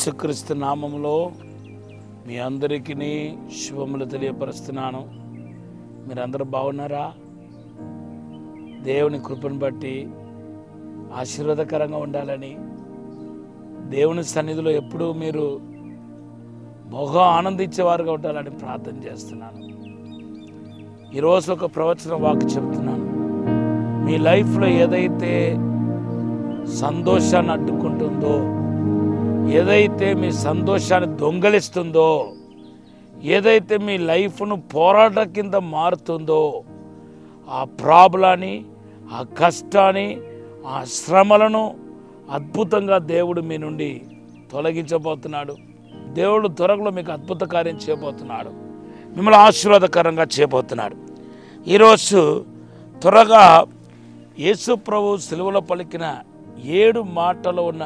యేసుక్రీస్తు నామములో మీ అందరికీ శుభములు తెలియపరుస్తున్నాను. మీరందరూ బాగున్నారా? దేవుని కృపను బట్టి ఆశీర్వాదకరంగా ఉండాలని, దేవుని సన్నిధిలో ఎప్పుడూ మీరు బహుగా ఆనందించేవారుగా ఉండాలని ప్రార్థన చేస్తున్నాను. ఈరోజు ఒక ప్రవచన వాక్కు చెప్తున్నాను. మీ లైఫ్లో ఏదైతే సంతోషాన్ని అడ్డుకుంటుందో, ఏదైతే మీ సంతోషాన్ని దొంగలిస్తుందో, ఏదైతే మీ లైఫ్ను పోరాటం కింద మారుతుందో, ఆ ప్రాబ్లాన్ని, ఆ కష్టాన్ని, ఆ శ్రమలను అద్భుతంగా దేవుడు మీ నుండి తొలగించబోతున్నాడు. దేవుడు త్వరలో మీకు అద్భుత కార్యం చేయబోతున్నాడు. మిమ్మల్ని ఆశీర్వాదకరంగా చేయబోతున్నాడు. ఈరోజు త్వరగా యేసు ప్రభు సిలువలో పలికిన 7 మాటలు ఉన్న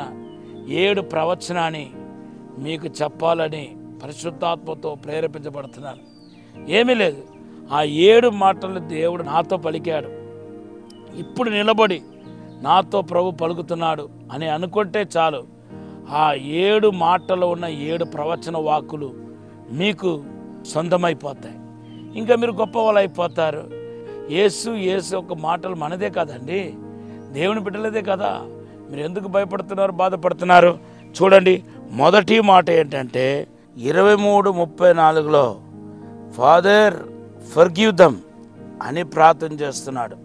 7 ప్రవచనాన్ని మీకు చెప్పాలని పరిశుద్ధాత్మతో ప్రేరేపించబడుతున్నాను. ఏమీ లేదు, ఆ 7 మాటలు దేవుడు నాతో పలికాడు. ఇప్పుడు నిలబడి నాతో ప్రభు పలుకుతున్నాడు అని అనుకుంటే చాలు. ఆ 7 మాటలు ఉన్న 7 ప్రవచన వాక్కులు మీకు సొంతమైపోతాయి. ఇంకా మీరు గొప్ప వాళ్ళు అయిపోతారు. యేసు ఒక మాటలు మనదే కదండి, దేవుని బిడ్డలదే కదా. మీరు ఎందుకు భయపడుతున్నారు, బాధపడుతున్నారు? చూడండి, మొదటి మాట ఏంటంటే 23:34లో ఫాదర్ ఫర్గివ్ దమ్ అని ప్రార్థన చేస్తున్నాడు.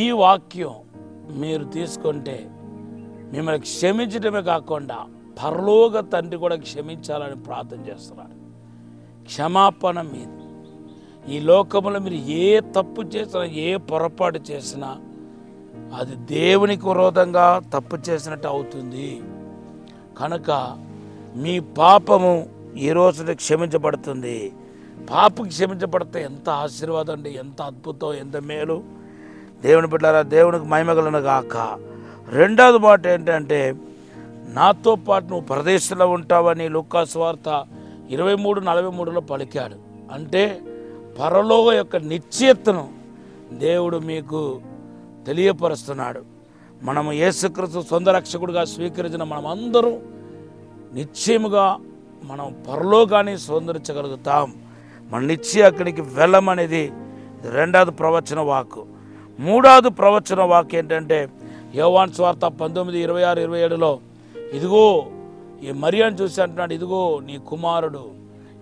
ఈ వాక్యం మీరు తీసుకుంటే మిమ్మల్ని క్షమించడమే కాకుండా పరలోక తండ్రి కూడా క్షమించాలని ప్రార్థన చేస్తున్నాడు. క్షమాపణ మీద ఈ లోకంలో మీరు ఏ తప్పు చేసినా, ఏ పొరపాటు చేసినా అది దేవునికి విరోధంగా తప్పు చేసినట్టు అవుతుంది. కనుక మీ పాపము ఈ రోజున క్షమించబడుతుంది. పాపం క్షమించబడితే ఎంత ఆశీర్వాదం అండి, ఎంత అద్భుతం, ఎంత మేలు. దేవుని బిడ్డలారా, దేవునికి మహిమగలను గాక. రెండవది మాట ఏంటంటే నాతో పాటు నువ్వు పరదేశంలో ఉంటావని లూకా సువార్త 23:43లో పలికాడు. అంటే పరలోక యొక్క నిశ్చయతను దేవుడు మీకు తెలియపరుస్తున్నాడు. మనము యేసుక్రీస్తు సొంత రక్షకుడిగా స్వీకరించిన మనమందరూ నిశ్చయముగా మనం పరలోకాన్ని స్వీకరించగలుగుతాం. మన నిశ్చయం అక్కడికి వెళ్ళమనేది రెండవది ప్రవచన వాక్కు. మూడవది ప్రవచన వాక్కు ఏంటంటే యోహాను సువార్త 19:26-27లో ఇదిగో ఈ మరియాను చూసి అంటున్నాడు, ఇదిగో నీ కుమారుడు.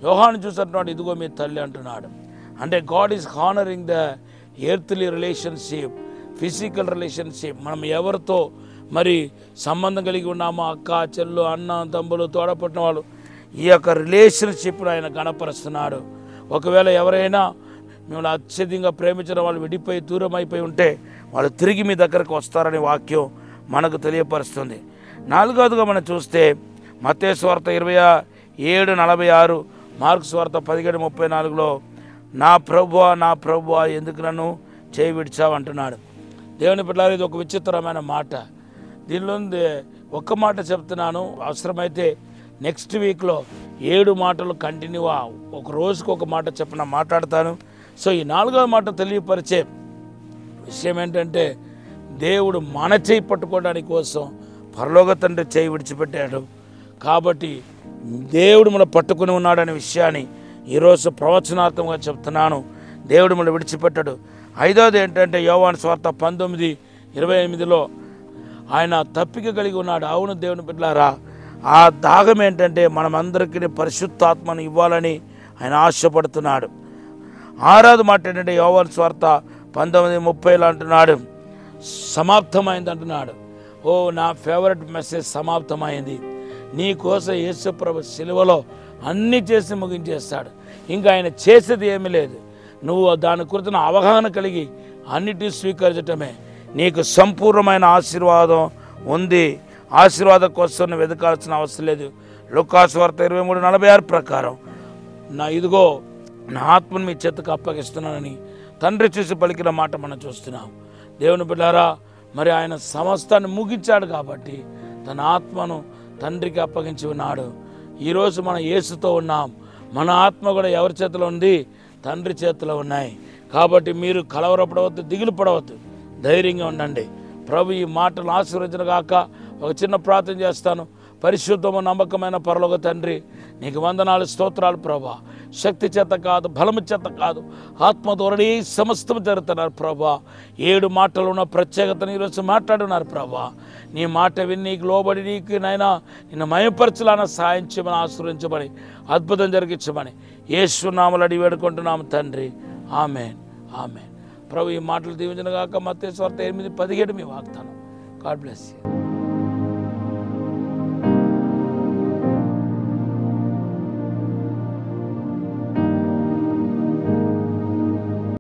యోహాను చూసి అంటున్నాడు, ఇదిగో మీ తల్లి అంటున్నాడు. అంటే God is honouring the earthly relationship, physical relationship. మనం ఎవరితో మరి సంబంధం కలిగి ఉన్నామో, అక్క చెల్లు, అన్న తమ్ములు, తోడపుట్టిన వాళ్ళు, ఈ యొక్క రిలేషన్షిప్ను ఆయన గణపరుస్తున్నాడు. ఒకవేళ ఎవరైనా మిమ్మల్ని అత్యధికంగా ప్రేమించిన వాళ్ళు విడిపోయి దూరం అయిపోయి ఉంటే వాళ్ళు తిరిగి మీ దగ్గరకు వస్తారనే వాక్యం మనకు తెలియపరుస్తుంది. నాలుగవదిగా మనం చూస్తే మత్తయి సువార్త 27:46, మార్కు సువార్త 17:34లో నా ప్రభువా ఎందుకు నన్ను చేయి విడిచావు అంటున్నాడు. దేవుని బిడ్డలారా, ఇది ఒక విచిత్రమైన మాట. దీనిలో ఒక్క మాట చెప్తున్నాను, అవసరమైతే నెక్స్ట్ వీక్లో 7 మాటలు కంటిన్యూగా ఒక రోజుకు ఒక మాట చెప్పిన మాట్లాడతాను. సో ఈ 4వ మాట తెలియపరిచే విషయం ఏంటంటే దేవుడు మన చేయి పట్టుకోవడానికి కోసం పరలోక తండ్రి చేయి విడిచిపెట్టాడు. కాబట్టి దేవుడు మనం పట్టుకుని ఉన్నాడనే విషయాన్ని ఈరోజు ప్రవచనార్థంగా చెప్తున్నాను. దేవుడు మనం విడిచిపెట్టాడు. 5వది ఏంటంటే యోహాను సువార్త 19:28లో ఆయన తప్పిక కలిగి ఉన్నాడు. అవును దేవుని బిడ్డలారా, ఆ దాగం ఏంటంటే మనమందరికీ పరిశుద్ధాత్మను ఇవ్వాలని ఆయన ఆశపడుతున్నాడు. 6వది మాట ఏంటంటే యోహాను సువార్త 19:30లో అంటున్నాడు, సమాప్తమైంది అంటున్నాడు. నా ఫేవరెట్ మెసేజ్, సమాప్తమైంది. నీ కోసం యేసు ప్రభు సిలువలో అన్నీ చేసి ముగించేస్తాడు. ఇంకా ఆయన చేసేది ఏమీ లేదు. నువ్వు దాని గురించిన అవగాహన కలిగి అన్నిటినీ స్వీకరించటమే. నీకు సంపూర్ణమైన ఆశీర్వాదం ఉంది. ఆశీర్వాదం కోసం నువ్వు వెతకాల్సిన అవసరం లేదు. లూకా సువార్త 23:46 ప్రకారం ఇదిగో నా ఆత్మను మీ చేతికి అప్పగిస్తున్నానని తండ్రి చూసి పలికిన మాట మనం చూస్తున్నాం. దేవుని బిడ్డలారా, మరి ఆయన సమస్తాన్ని ముగించాడు కాబట్టి తన ఆత్మను తండ్రికి అప్పగించి ఉన్నాడు. ఈరోజు మనం యేసుతో ఉన్నాం. మన ఆత్మ కూడా ఎవరి చేతిలో ఉంది? తండ్రి చేతిలో ఉన్నాయి. కాబట్టి మీరు కలవరపడవద్దు, దిగులు పడవద్దు, ధైర్యంగా ఉండండి. ప్రభు ఈ మాటలు ఆశీర్వదించిన గాక. ఒక చిన్న ప్రార్థన చేస్తాను. పరిశుద్ధము నమ్మకమైన పరలోక తండ్రి, నీకు వందనాలు, స్తోత్రాలు ప్రభా. శక్తి చేత కాదు, బలము చేత కాదు, ఆత్మ ధోరణి సమస్తం జరుగుతున్నారు ప్రభా. 7 మాటలు ఉన్న ప్రత్యేకతను ఈరోజు మాట్లాడున్నారు ప్రభా. నీ మాట విని నీకు లోబడి నీకు నైనా నిన్ను మయపరచాలని సహాయం చేయమని, ఆశీర్వదించమని, అద్భుతం జరిగించమని యేసు నామములో అడిగి వేడుకుంటున్నాము తండ్రి. ఆమేన్, ఆమేన్. ప్రభు ఈ మాటలు దీవించిన గాక. మత్తయి సువార్త 8:17 మీ వాగ్దానం. God bless you.